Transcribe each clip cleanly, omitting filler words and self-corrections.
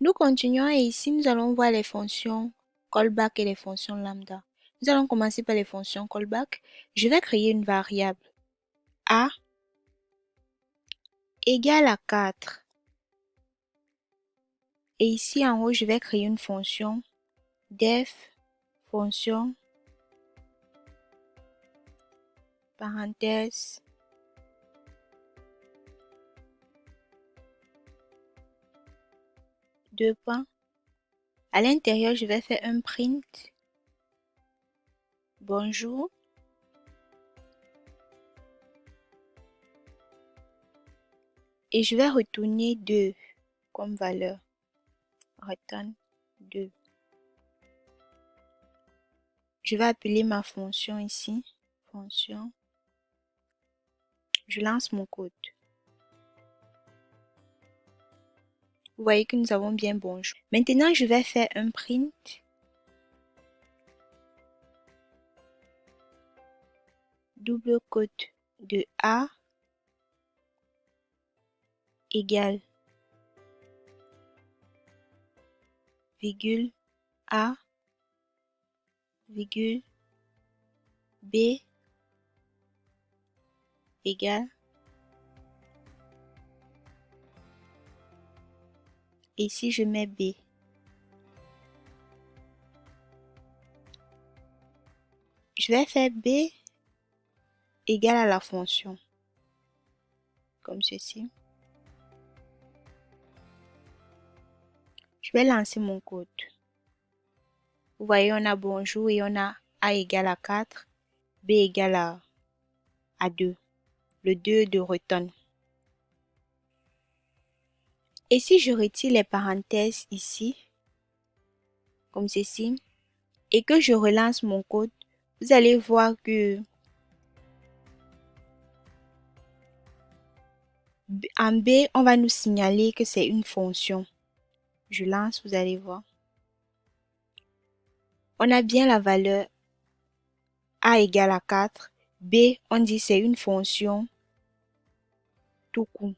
Nous continuons et ici nous allons voir les fonctions callback et les fonctions lambda. Nous allons commencer par les fonctions callback. Je vais créer une variable a égale à 4. Et ici en haut, je vais créer une fonction def fonction parenthèse deux points. À l'intérieur, je vais faire un print bonjour et je vais retourner 2 comme valeur. Return 2. Je vais appeler ma fonction ici. Fonction. Je lance mon code. Vous voyez que nous avons bien bonjour. Maintenant, je vais faire un print. Double quote de A égale virgule A virgule B égale. Et si je mets B, je vais faire B égale à la fonction, comme ceci. Je vais lancer mon code. Vous voyez, on a bonjour et on a A égale à 4, B égale à 2, le 2 de return. Et si je retire les parenthèses ici, comme ceci, et que je relance mon code, vous allez voir que en B, on va nous signaler que c'est une fonction. Je lance, vous allez voir. On a bien la valeur A égale à 4. B, on dit c'est une fonction tout court.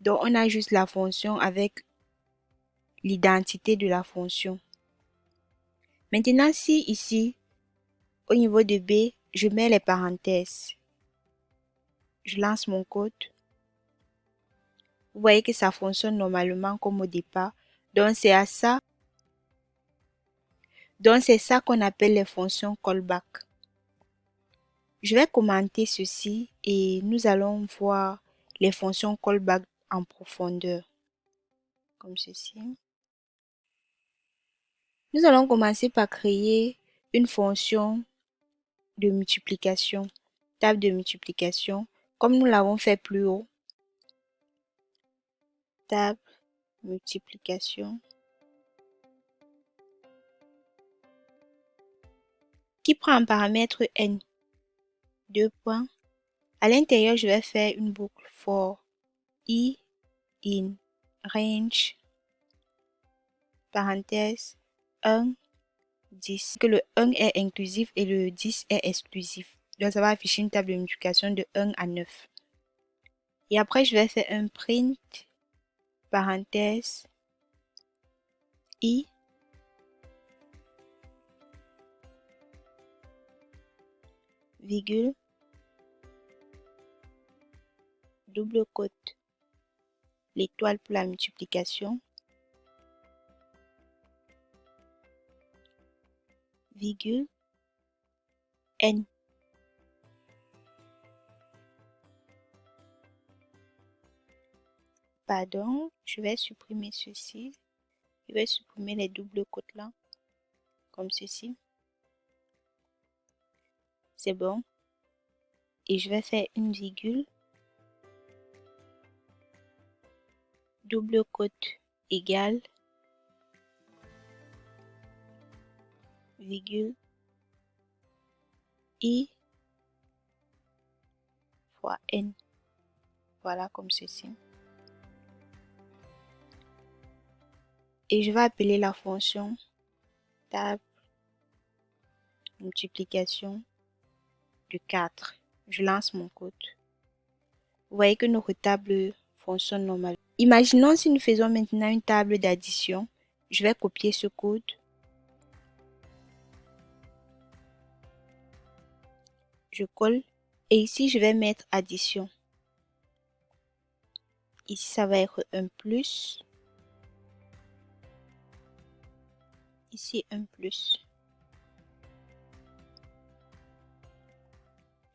Donc, on a juste la fonction avec l'identité de la fonction. Maintenant, si ici, au niveau de B, je mets les parenthèses. Je lance mon code. Vous voyez que ça fonctionne normalement comme au départ. Donc, c'est ça qu'on appelle les fonctions callback. Je vais commenter ceci et nous allons voir les fonctions callback en profondeur. Comme ceci. Nous allons commencer par créer une fonction de multiplication, table de multiplication, comme nous l'avons fait plus haut. Table multiplication qui prend un paramètre n. Deux points. À l'intérieur, je vais faire une boucle for i in range parenthèse 1 10, que le 1 est inclusif et le 10 est exclusif. Donc, ça va afficher une table de multiplication de 1 à 9. Et après, je vais faire un print, parenthèse, i, virgule, double quote, l'étoile pour la multiplication, virgule, n. Pardon, je vais supprimer ceci. Je vais supprimer les doubles quotes là, comme ceci. C'est bon. Et je vais faire une virgule, double quote égale, virgule, i fois n. Voilà, comme ceci. Et je vais appeler la fonction table multiplication de 4. Je lance mon code. Vous voyez que notre table fonctionne normalement. Imaginons si nous faisons maintenant une table d'addition. Je vais copier ce code. Je colle. Et ici, je vais mettre addition. Ici, ça va être un plus. Ici, un plus.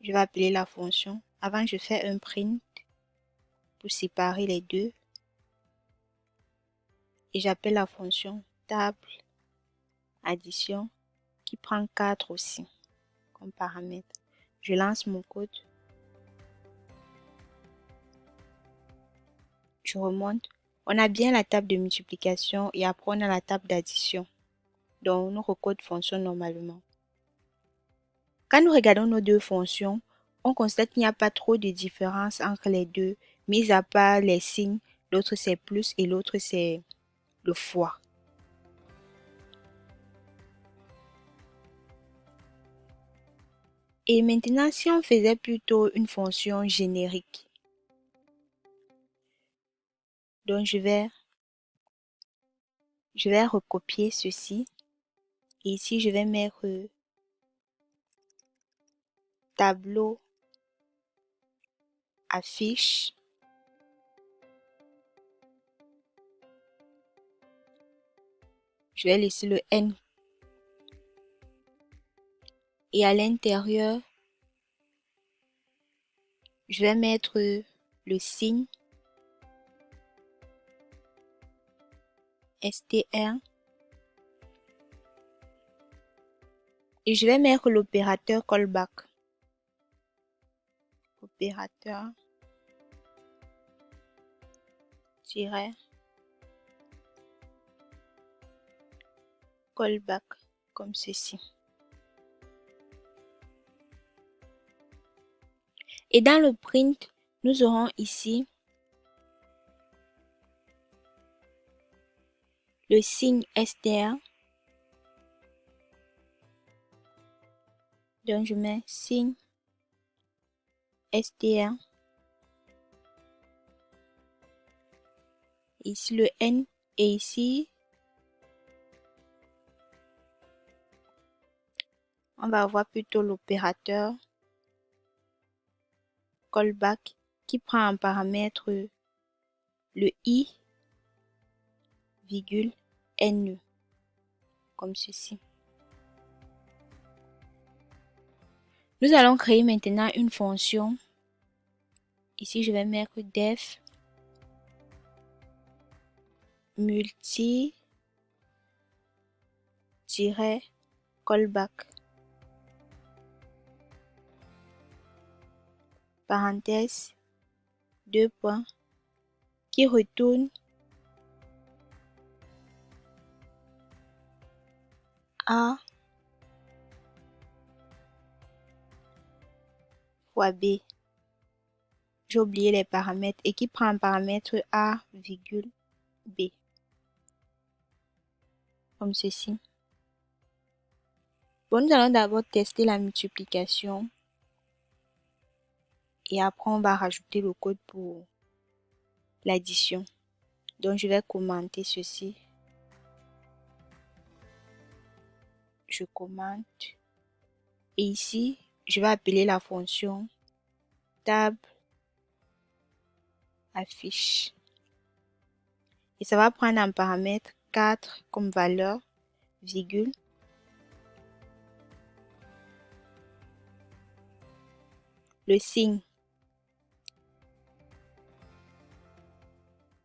Je vais appeler la fonction. Avant, je fais un print pour séparer les deux. Et j'appelle la fonction table addition qui prend 4 aussi comme paramètre. Je lance mon code. Je remonte. On a bien la table de multiplication et après on a la table d'addition. Donc nos codes fonctionnent normalement. Quand nous regardons nos deux fonctions, on constate qu'il n'y a pas trop de différence entre les deux, mis à part les signes. L'autre c'est plus et l'autre c'est le fois. Et maintenant, si on faisait plutôt une fonction générique, donc je vais recopier ceci. Et ici, je vais mettre tableau affiche. Je vais laisser le N. Et à l'intérieur, je vais mettre le signe str. Et je vais mettre l'opérateur callback. Opérateur tiret callback comme ceci. Et dans le print, nous aurons ici le signe str. Donc je mets signe str. Ici le N et ici on va avoir plutôt l'opérateur callback qui prend en paramètre le I, virgule, N, comme ceci. Nous allons créer maintenant une fonction. Ici, je vais mettre def multi callback. Parenthèse, deux points, qui retourne A fois B. J'ai oublié les paramètres et qui prend un paramètre A, virgule, B. Comme ceci. Bon, nous allons d'abord tester la multiplication. Et après, on va rajouter le code pour l'addition. Donc, je vais commenter ceci. Je commente. Et ici, je vais appeler la fonction table affiche. Et ça va prendre un paramètre 4 comme valeur, virgule. Le signe.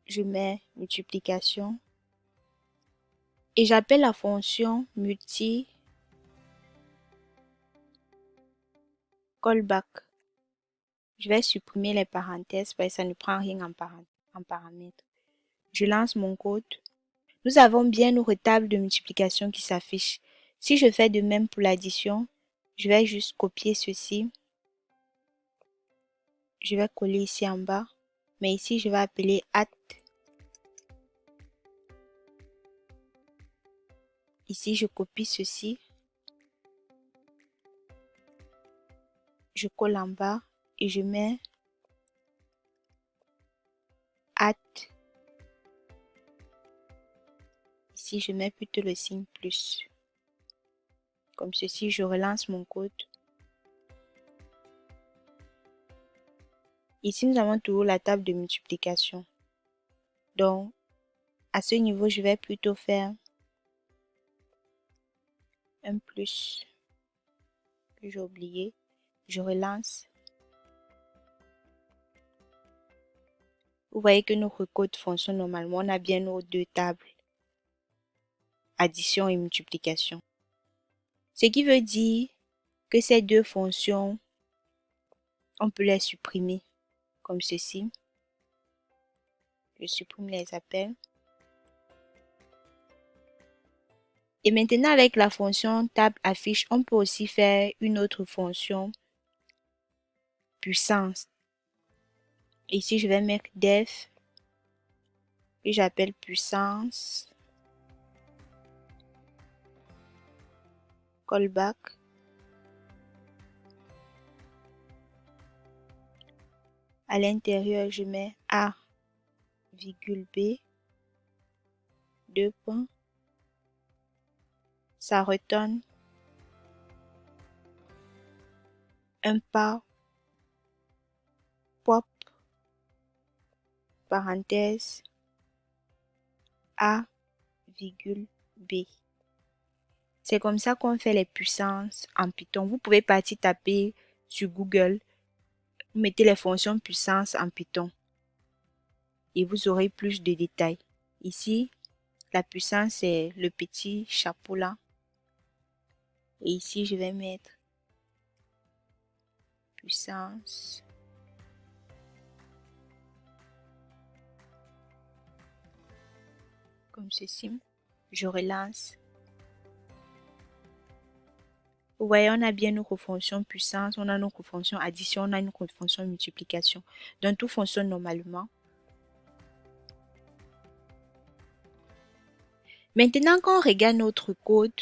Je mets multiplication. Et j'appelle la fonction multi callback. Je vais supprimer les parenthèses parce que ça ne prend rien en paramètre. Je lance mon code. Nous avons bien notre table de multiplication qui s'affiche. Si je fais de même pour l'addition, je vais juste copier ceci. Je vais coller ici en bas. Mais ici, je vais appeler at. Ici, je copie ceci. Je colle en bas et je mets at ici, je mets plutôt le signe plus. Comme ceci, je relance mon code. Ici, nous avons toujours la table de multiplication. Donc, à ce niveau, je vais plutôt faire un plus que j'ai oublié. Je relance. Vous voyez que notre code fonctionne normalement. On a bien nos deux tables, addition et multiplication. Ce qui veut dire que ces deux fonctions, on peut les supprimer comme ceci. Je supprime les appels. Et maintenant, avec la fonction table affiche, on peut aussi faire une autre fonction puissance. Ici, je vais mettre def et j'appelle puissance callback. À l'intérieur, je mets A, virgule B, deux points. Ça retourne un pas, pop, parenthèse, A, virgule B. C'est comme ça qu'on fait les puissances en Python. Vous pouvez partir taper sur Google, vous mettez les fonctions puissance en Python et vous aurez plus de détails. Ici, la puissance, c'est le petit chapeau là. Et ici, je vais mettre puissance. Comme ceci. Je relance. Vous voyez, on a bien notre fonction puissance, on a notre fonction addition, on a notre fonction multiplication. Donc, tout fonctionne normalement. Maintenant, quand on regarde notre code,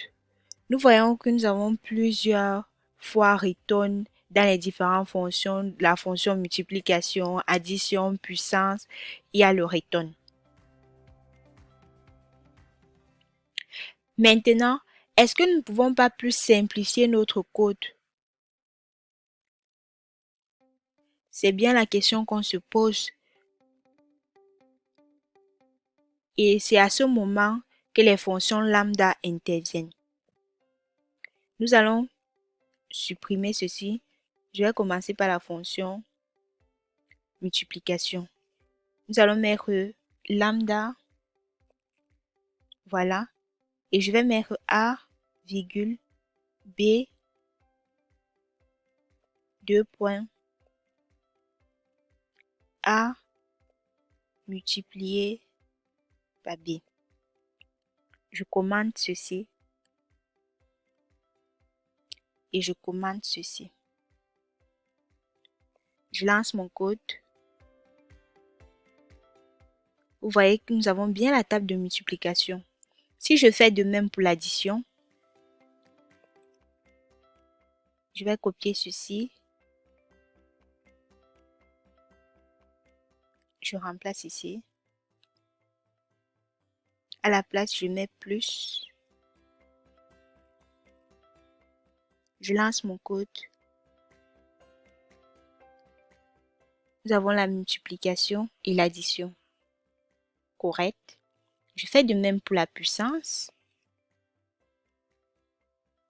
nous voyons que nous avons plusieurs fois return dans les différentes fonctions, la fonction multiplication, addition, puissance, il y a le return. Maintenant, est-ce que nous ne pouvons pas plus simplifier notre code? C'est bien la question qu'on se pose. Et c'est à ce moment que les fonctions lambda interviennent. Nous allons supprimer ceci. Je vais commencer par la fonction multiplication. Nous allons mettre lambda. Voilà. Et je vais mettre A, virgule, B, deux points, A multiplié par B. Je commente ceci. Et je commente ceci. Je lance mon code. Vous voyez que nous avons bien la table de multiplication. Si je fais de même pour l'addition, je vais copier ceci. Je remplace ici. À la place, je mets plus. Je lance mon code. Nous avons la multiplication et l'addition. Correct. Je fais de même pour la puissance.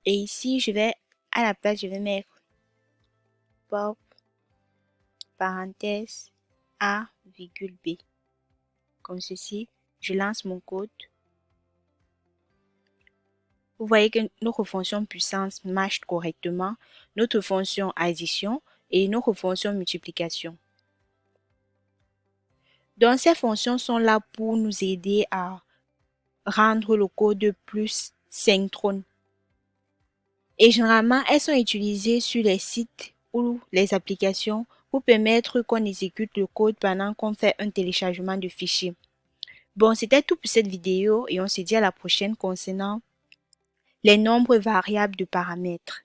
Et ici, à la place, je vais mettre pop, parenthèse, A, virgule B. Comme ceci, je lance mon code. Vous voyez que notre fonction puissance marche correctement, notre fonction addition et notre fonction multiplication. Donc, ces fonctions sont là pour nous aider à rendre le code plus synchrone. Et généralement, elles sont utilisées sur les sites ou les applications pour permettre qu'on exécute le code pendant qu'on fait un téléchargement de fichiers. Bon, c'était tout pour cette vidéo et on se dit à la prochaine concernant les nombres variables de paramètres.